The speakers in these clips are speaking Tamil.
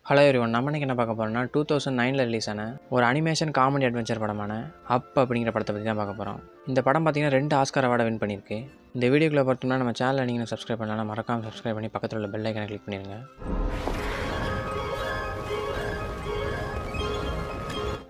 ஹலோ எவ்ரிவன், நம்ம இன்னைக்கு என்ன பார்க்க போகிறோம்னா 2009 ரிலீஸ் ஆன ஒரு அனிமேஷன் காமெடி அட்வென்ச்சர் படமான அப் அப்படிங்கிற படத்தை பற்றி தான் பார்க்க போகிறோம். இந்த படம் பார்த்தீங்கன்னா 2 ஆஸ்கார் அவார்டை வின் பண்ணியிருக்கு. இந்த வீடியோக்குள்ளே பார்த்தோம்னா நம்ம சேனலை நீங்கள் சப்ஸ்கிரைப் பண்ணலாம், மறக்காமல் சப்ஸ்கிரைப் பண்ணி பக்கத்தில் உள்ள பெல் ஐக்கனை கிளிக் பண்ணிடுங்க.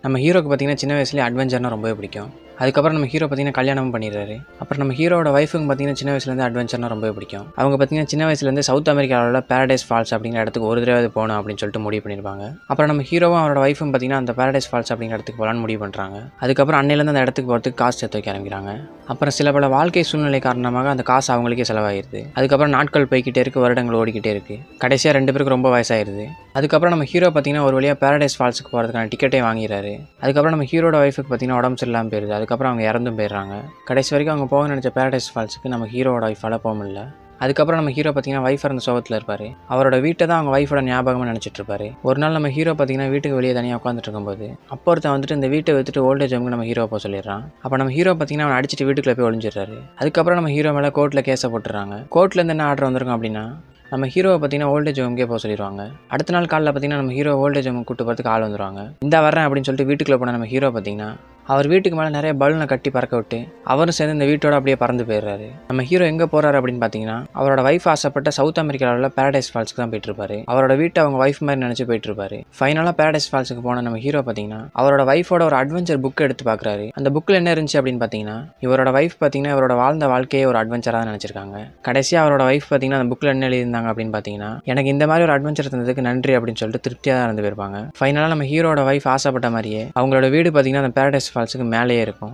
நம்ம ஹீரோக்கு பார்த்தீங்கன்னா சின்ன வயசுலேயே அட்வென்ச்சர்னால் ரொம்பவே பிடிக்கும். அதுக்கப்புறம் நம்ம ஹீரோ பார்த்தீங்கன்னா கல்யாணமும் பண்ணிடுறாரு. அப்புறம் நம்ம ஹீரோட ஒய்ஃபுக்கு பார்த்தீங்கன்னா சின்ன வயசுலேருந்து அட்வென்ச்சர்னா ரொம்பவே பிடிக்கும். அவங்க பார்த்தீங்கன்னா சின்ன வயசுலேருந்து சவுத் அமெரிக்காவில் பேரடைஸ் ஃபால்ஸ் அப்படிங்கிற இடத்துக்கு ஒரு தடவை போகணும் அப்படின்னு சொல்லிட்டு முடிவு பண்ணியிருப்பாங்க. அப்புறம் நம்ம ஹீரோவும் அவரோட ஒய்ஃபும் பார்த்தீங்கன்னா அந்த பேரடைஸ் ஃபால்ஸ் அப்படிங்கிற இடத்துக்கு போகலான்னு முடிவு பண்ணுறாங்க. அதுக்கப்புறம் அன்னையிலேருந்து அந்த இடத்துக்கு போகிறதுக்கு காசு சேர்த்து வைக்க ஆரம்பிக்கிறாங்க. அப்புறம் சில பல வாழ்க்கை சூழ்நிலை காரணமாக அந்த காசு அவங்களுக்கே செலவாகிடுது. அதுக்கப்புறம் நாட்கள் போய்கிட்டே இருக்குது, வருடங்கள் ஓடிக்கிட்டே இருக்குது. கடைசியாக 2 பேருக்கு ரொம்ப வயசாகிடுது. அதுக்கப்புறம் நம்ம ஹீரோ பார்த்தீங்கன்னா ஒரு வழியாக பேரடைஸ் ஃபால்ஸுக்கு போகிறதுக்கான டிக்கெட்டே வாங்கிடுறாரு. அதுக்கப்புறம் நம்ம ஹீரோட ஒய்ஃபுக்கு பார்த்தீங்கன்னா உடம்பு சரியில்லாமல் போயிடுது. அதுக்கப்புறம் அவங்க இறந்தும் போயிடுறாங்க. கடைசி வரைக்கும் அவங்க போக நினச்ச பேரடைஸ் ஃபால்ஸுக்கு நம்ம ஹீரோட ஒய்ஃபால் போக முடியல. அதுக்கப்புறம் நம்ம ஹீரோ பார்த்தீங்கன்னா ஒய்ஃப் இருந்த சோகத்தில் இருப்பார். அவரோட வீட்டை தான் அவங்க ஒய்ஃபோட ஞாபகமாக நினச்சிட்டு இருப்பாரு. ஒரு நாள் நம்ம ஹீரோ பார்த்தீங்கன்னா வீட்டுக்கு வெளியே தனியாக உட்காந்துட்டு இருக்கும்போது அப்போ ஒருத்தன் வந்துட்டு இந்த வீட்டை விட்டுட்டு ஓல்டேஜ் ஹோமுக்கு நம்ம ஹீரோ போக சொல்லிடுறான். அப்போ நம்ம ஹீரோ பார்த்தீங்கன்னா அவனை அடிச்சுட்டு வீட்டுக்குள்ளே போய் ஒளிஞ்சிடுறாரு. அதுக்கப்புறம் நம்ம ஹீரோ மேலே கோர்ட்டில் கேஸை போட்டுறாங்க. கோர்ட்லேருந்து என்ன ஆர்டர் வந்திருக்கும் அப்படின்னா நம்ம ஹீரோவை பார்த்தீங்கன்னா ஓல்டேஜ் ஹோமுக்கே போக சொல்லிடுவாங்க. அடுத்த நாள் காலையில் பார்த்தீங்கன்னா நம்ம ஹீரோ ஓல்டேஜ் ஹோமுக்கு கூட்டு போகிறதுக்கு ஆள் வந்துடுவாங்க. இந்த வரேன் அப்படின்னு சொல்லிட்டு வீட்டுக்குள்ளே போன நம்ம ஹீரோ பார்த்தீங்கன்னா அவர் வீட்டுக்கு மேலே நிறைய பலூனை கட்டி பறக்க விட்டு அவரும் சேர்ந்து இந்த வீட்டோட அப்படியே பறந்து போயிடுறாரு. நம்ம ஹீரோ எங்கே போகிறாரு அப்படின்னு பார்த்தீங்கன்னா அவரோட ஒய்ஃப் ஆசைப்பட்ட சவுத் அமெரிக்காவில் உள்ள பேரடைஸ் ஃபால்ஸுக்கு தான் போயிட்டு இருப்பாரு. அவரோட வீட்டை அவங்க ஒய்ஃப் மாதிரி நினச்சி போயிட்டு இருப்பாரு. ஃபைனலாக பேரடைஸ் ஃபால்ஸுக்கு போன நம்ம ஹீரோ பார்த்தீங்கன்னா அவரோட ஒய்ஃபோட ஒரு அட்வென்ச்சர் புக் எடுத்து பார்க்குறாரு. அந்த புக்கில் என்ன இருந்துச்சு அப்படின்னு பார்த்தீங்கன்னா இவரோட ஒய்ஃப் பார்த்தீங்கன்னா இவரோட வாழ்ந்த வாழ்க்கையே ஒரு அட்வென்ச்சராக நினச்சிருக்காங்க. கடைசியாக அவரோட ஒய்ஃப் பார்த்தீங்கன்னா அந்த புக்கில் என்ன எழுதியிருந்தாங்க அப்படின்னு பார்த்தீங்கன்னா எனக்கு இந்த மாதிரி ஒரு அட்வென்ச்சர் தந்ததுக்கு நன்றி அப்படின்னு சொல்லிட்டு திருப்தியாக தான் இருந்து போயிருப்பாங்க. ஃபைனலாக நம்ம ஹீரோட ஒய்ஃப் ஆசைப்பட்ட மாதிரியே அவங்களோட வீடு பார்த்தீங்கன்னா அந்த பேரடைஸ் ஃபால்ஸுக்கு மேலேயே இருக்கும்.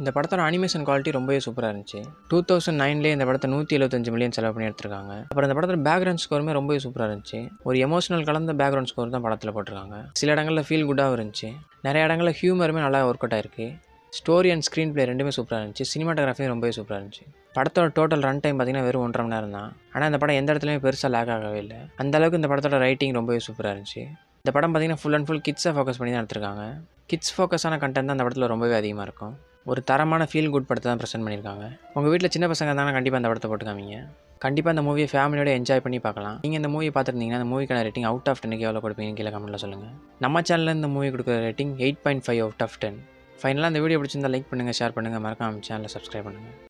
இந்த படத்தோட அனிமேஷன் குவாலிட்டி ரொம்பவே சூப்பராக இருந்துச்சு. 2009 இந்த படத்தை 175 மில்லியன் செலவு பண்ணி எடுத்திருக்காங்க. அப்புறம் இந்த படத்தில் பேக்ரவுண்ட் ஸ்கோருமே ரொம்பவே சூப்பராக இருந்துச்சு. ஒரு எமோஷனல் கலந்த பேக்ரவுண்ட் ஸ்கோர் தான் படத்தில் போட்டிருக்காங்க. சில இடங்களில் ஃபீல் குட்டாகவும் இருந்துச்சு. நிறைய இடங்களில் ஹியூமருமே நல்லா ஒர்க் அவுட் ஆயிருக்கு. ஸ்டோரி அண்ட் ஸ்க்ரீன் பிளே ரெண்டுமே சூப்பராக இருந்துச்சு. சினிமாட்டோகிராஃபியும் ரொம்பவே சூப்பராக இருந்துச்சு. படத்தோட டோட்டல் ரன் டைம் பார்த்தீங்கன்னா வெறும் 1.5 மணி நேரம் தான். ஆனால் இந்த படம் எந்த இடத்துலையுமே பெருசாக லேக் ஆகவே இல்லை. அந்தளவுக்கு இந்த படத்தோட ரைட்டிங் ரொம்பவே சூப்பராக இருந்துச்சு. இந்த படம் பார்த்தீங்கன்னா ஃபுல் அண்ட் ஃபுல் கிட்ஸை ஃபோக்கஸ் பண்ணி தான் எடுத்திருக்காங்க. கிட்ஸ் ஃபோக்கஸான கண்டென்ட் தான் அந்த படத்தில் ரொம்பவே அதிகமாக இருக்கும். ஒரு தரமான ஃபீல் குட் படத்தை தான் ப்ரெசென்ட் பண்ணியிருக்காங்க. உங்கள் வீட்டில் சின்ன பசங்க இருந்தாங்கன்னா கண்டிப்பாக அந்த படத்தை போட்டு காமிங்க. கண்டிப்பாக இந்த மூவியை ஃபேமிலியோட என்ஜாய் பண்ணி பார்க்கலாம். நீங்கள் இந்த மூவி பார்த்துருந்தீங்கன்னா அந்த மூவிக்கான ரேட்டிங் அவுட் ஆஃப் 10க்கு எவ்வளோ கொடுப்பீங்க கீழே கமெண்ட்டில் சொல்லுங்கள். நம்ம சேனலில் இந்த மூவி கொடுக்குற ரேட்டிங் 8.5 அவுட் ஆஃப் 10. ஃபைனலாக இந்த வீடியோ பிடிச்சிருந்தால் லைக் பண்ணுங்கள், ஷேர் பண்ணுங்கள், மறக்காம சேனலை சப்ஸ்கிரைப் பண்ணுங்கள்.